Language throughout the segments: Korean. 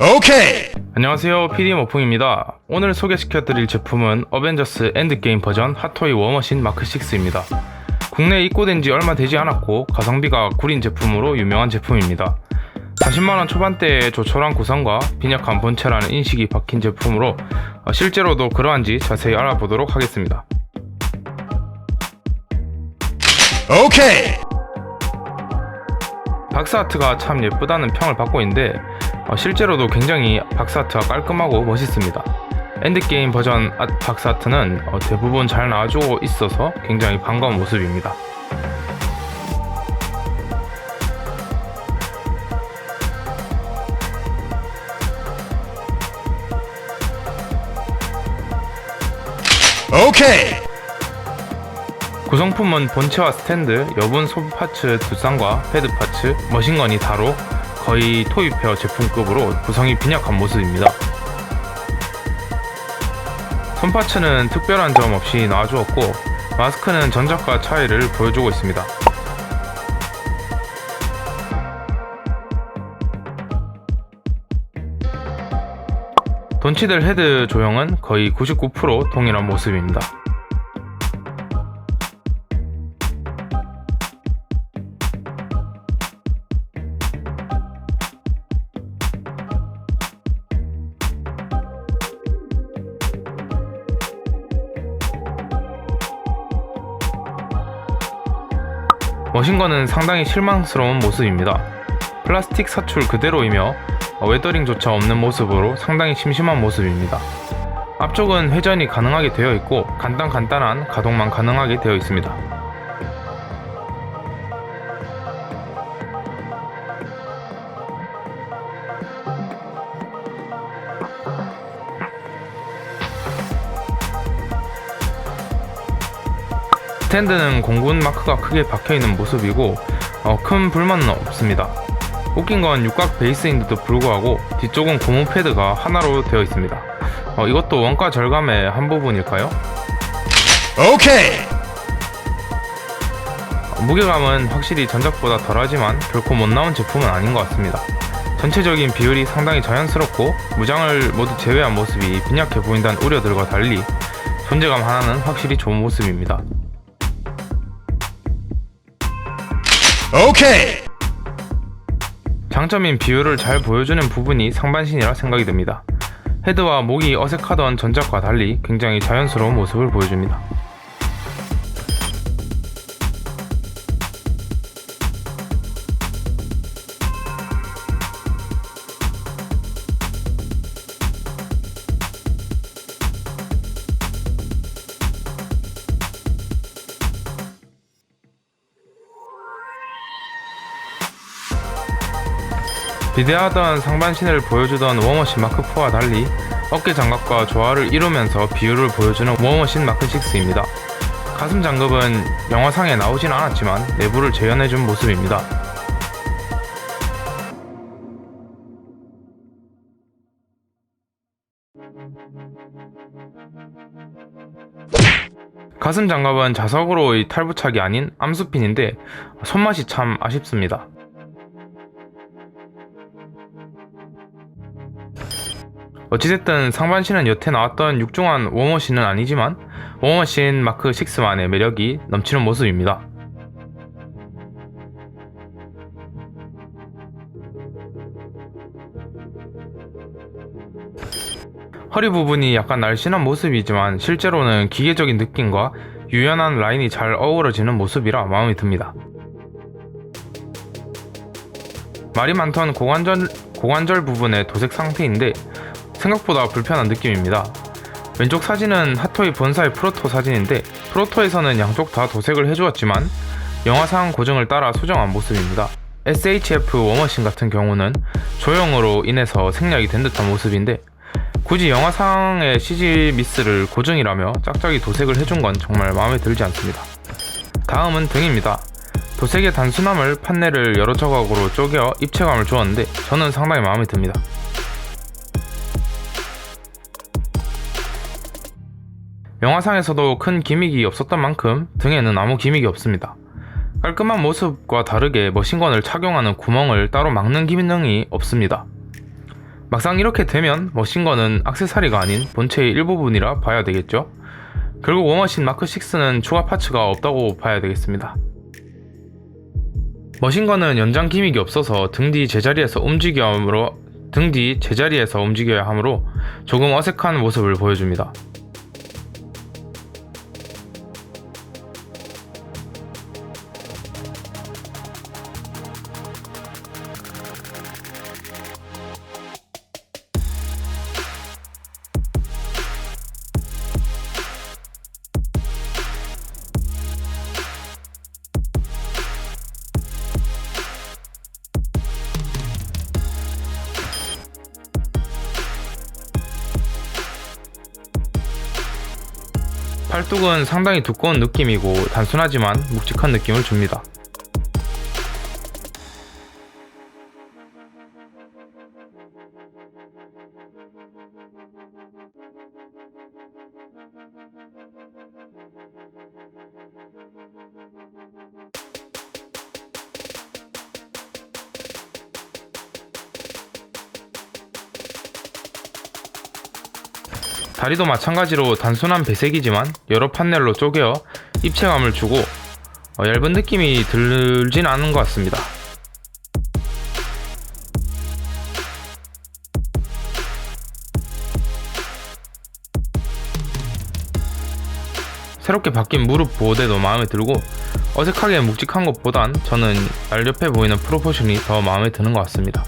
오케이! 안녕하세요, PD모풍입니다. 오늘 소개시켜드릴 제품은 어벤져스 엔드게임 버전 핫토이 워머신 마크 6입니다. 국내에 입고된 지 얼마 되지 않았고 가성비가 구린 제품으로 유명한 제품입니다. 40만원 초반대의 조촐한 구성과 빈약한 본체라는 인식이 박힌 제품으로 실제로도 그러한지 자세히 알아보도록 하겠습니다. 오케이! 박스아트가 참 예쁘다는 평을 받고 있는데 실제로도 굉장히 박스아트가 깔끔하고 멋있습니다. 엔드게임 버전 박스아트는 대부분 잘 나와주고 있어서 굉장히 반가운 모습입니다. 오케이! 구성품은 본체와 스탠드, 여분 소부 파츠 두 쌍과 헤드 파츠, 머신건이 다로 거의 토이페어 제품급으로 구성이 빈약한 모습입니다. 손파츠는 특별한 점 없이 놔주었고 마스크는 전작과 차이를 보여주고 있습니다. 돈치들 헤드 조형은 거의 99% 동일한 모습입니다. 머신건은 상당히 실망스러운 모습입니다. 플라스틱 사출 그대로이며 웨더링조차 없는 모습으로 상당히 심심한 모습입니다. 앞쪽은 회전이 가능하게 되어 있고 간단한 가동만 가능하게 되어 있습니다. 스탠드는 공군 마크가 크게 박혀있는 모습이고 큰 불만은 없습니다. 웃긴 건 육각 베이스인데도 불구하고 뒤쪽은 고무 패드가 하나로 되어 있습니다. 이것도 원가 절감의 한 부분일까요? 오케이! 무게감은 확실히 전작보다 덜하지만 결코 못 나온 제품은 아닌 것 같습니다. 전체적인 비율이 상당히 자연스럽고 무장을 모두 제외한 모습이 빈약해 보인다는 우려들과 달리 존재감 하나는 확실히 좋은 모습입니다. 오케이! 장점인 비율을 잘 보여주는 부분이 상반신이라 생각이 듭니다. 헤드와 목이 어색하던 전작과 달리 굉장히 자연스러운 모습을 보여줍니다. 비대하던 상반신을 보여주던 워머신 마크4와 달리 어깨 장갑과 조화를 이루면서 비율을 보여주는 워머신 마크6입니다. 가슴 장갑은 영화상에 나오진 않았지만 내부를 재현해준 모습입니다. 가슴 장갑은 자석으로의 탈부착이 아닌 암수핀인데 손맛이 참 아쉽습니다. 어찌됐든 상반신은 여태 나왔던 육중한 워머신은 아니지만 워머신 마크 6만의 매력이 넘치는 모습입니다. 허리 부분이 약간 날씬한 모습이지만 실제로는 기계적인 느낌과 유연한 라인이 잘 어우러지는 모습이라 마음에 듭니다. 말이 많던 고관절 부분의 도색 상태인데 생각보다 불편한 느낌입니다. 왼쪽 사진은 핫토이 본사의 프로토 사진인데 프로토에서는 양쪽 다 도색을 해주었지만 영화상 고증을 따라 수정한 모습입니다. SHF 워머신 같은 경우는 조형으로 인해서 생략이 된 듯한 모습인데 굳이 영화상의 CG 미스를 고증이라며 짝짝이 도색을 해준 건 정말 마음에 들지 않습니다. 다음은 등입니다. 도색의 단순함을 판넬을 여러 조각으로 쪼개 입체감을 주었는데 저는 상당히 마음에 듭니다. 영화상에서도 큰 기믹이 없었던 만큼 등에는 아무 기믹이 없습니다. 깔끔한 모습과 다르게 머신건을 착용하는 구멍을 따로 막는 기능이 없습니다. 막상 이렇게 되면 머신건은 액세서리가 아닌 본체의 일부분이라 봐야 되겠죠. 결국 워머신 마크 6는 추가 파츠가 없다고 봐야 되겠습니다. 머신건은 연장 기믹이 없어서 등 뒤 제자리에서 움직여야 하므로 조금 어색한 모습을 보여줍니다. 팔뚝은 상당히 두꺼운 느낌이고 단순하지만 묵직한 느낌을 줍니다. 다리도 마찬가지로 단순한 배색이지만 여러 판넬로 쪼개어 입체감을 주고 얇은 느낌이 들진 않은 것 같습니다. 새롭게 바뀐 무릎 보호대도 마음에 들고 어색하게 묵직한 것보단 저는 날렵해 보이는 프로포션이 더 마음에 드는 것 같습니다.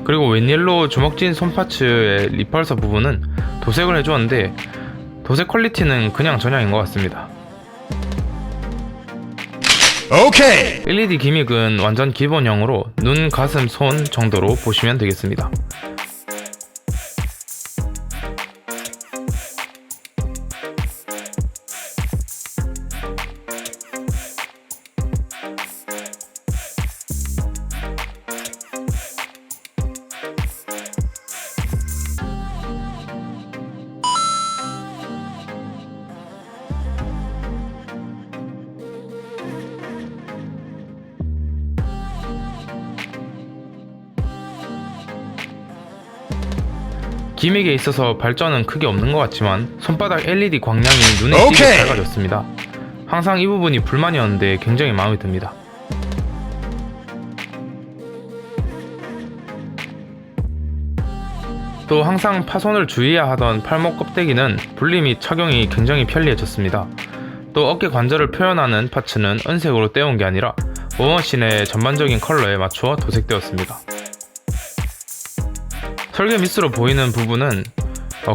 그리고 웬일로 주먹진 손파츠의 리펄서 부분은 도색을 해주었는데 도색 퀄리티는 그냥 저냥인 것 같습니다. 오케이. LED 기믹은 완전 기본형으로 눈, 가슴, 손 정도로 보시면 되겠습니다. 기믹에 있어서 발전은 크게 없는 것 같지만 손바닥 LED 광량이 눈에 띄게 밝아졌습니다. 항상 이 부분이 불만이었는데 굉장히 마음에 듭니다. 또 항상 파손을 주의해야 하던 팔목 껍데기는 분리 및 착용이 굉장히 편리해졌습니다. 또 어깨 관절을 표현하는 파츠는 은색으로 떼온 게 아니라 워머신의 전반적인 컬러에 맞추어 도색되었습니다. 설계 미스로 보이는 부분은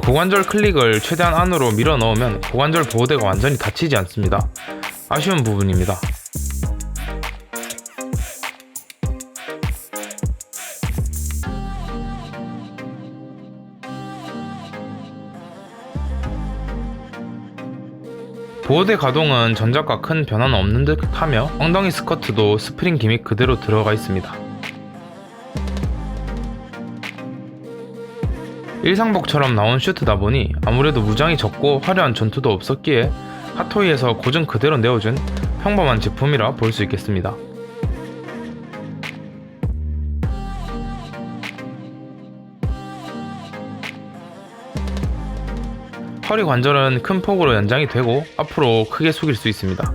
고관절 클릭을 최대한 안으로 밀어 넣으면 고관절 보호대가 완전히 닫히지 않습니다. 아쉬운 부분입니다. 보호대 가동은 전작과 큰 변화는 없는 듯 하며 엉덩이 스커트도 스프링 기믹 그대로 들어가 있습니다. 일상복처럼 나온 슈트다 보니 아무래도 무장이 적고 화려한 전투도 없었기에 핫토이에서 고증 그대로 내어준 평범한 제품이라 볼 수 있겠습니다. 허리 관절은 큰 폭으로 연장이 되고 앞으로 크게 숙일 수 있습니다.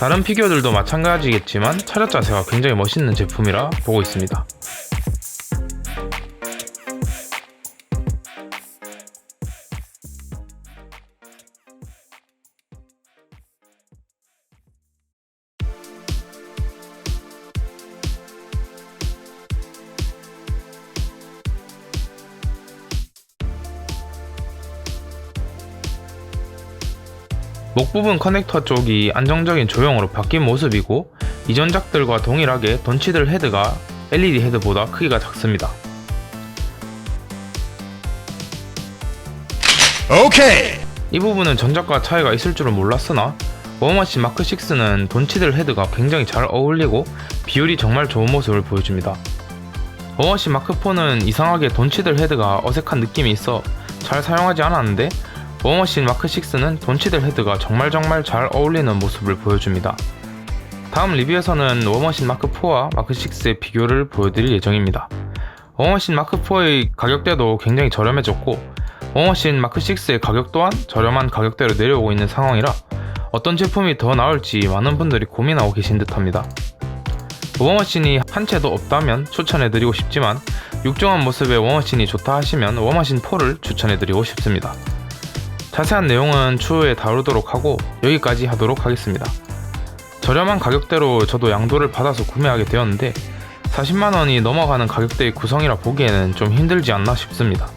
다른 피규어들도 마찬가지겠지만 차렷 자세가 굉장히 멋있는 제품이라 보고 있습니다. 목 부분 커넥터 쪽이 안정적인 조형으로 바뀐 모습이고 이전작들과 동일하게 던치들 헤드가 LED 헤드보다 크기가 작습니다. Okay. 이 부분은 전작과 차이가 있을 줄은 몰랐으나 워머신 마크 6는 던치들 헤드가 굉장히 잘 어울리고 비율이 정말 좋은 모습을 보여줍니다. 워머신 마크 4는 이상하게 던치들 헤드가 어색한 느낌이 있어 잘 사용하지 않았는데 워머신 마크 6는 던치들 헤드가 정말 잘 어울리는 모습을 보여줍니다. 다음 리뷰에서는 워머신 마크 4와 마크 6의 비교를 보여드릴 예정입니다. 워머신 마크 4의 가격대도 굉장히 저렴해졌고 워머신 마크 6의 가격 또한 저렴한 가격대로 내려오고 있는 상황이라 어떤 제품이 더 나을지 많은 분들이 고민하고 계신 듯합니다. 워머신이 한 채도 없다면 추천해드리고 싶지만 육중한 모습의 워머신이 좋다 하시면 워머신 4를 추천해드리고 싶습니다. 자세한 내용은 추후에 다루도록 하고 여기까지 하도록 하겠습니다. 저렴한 가격대로 저도 양도를 받아서 구매하게 되었는데 40만원이 넘어가는 가격대의 구성이라 보기에는 좀 힘들지 않나 싶습니다.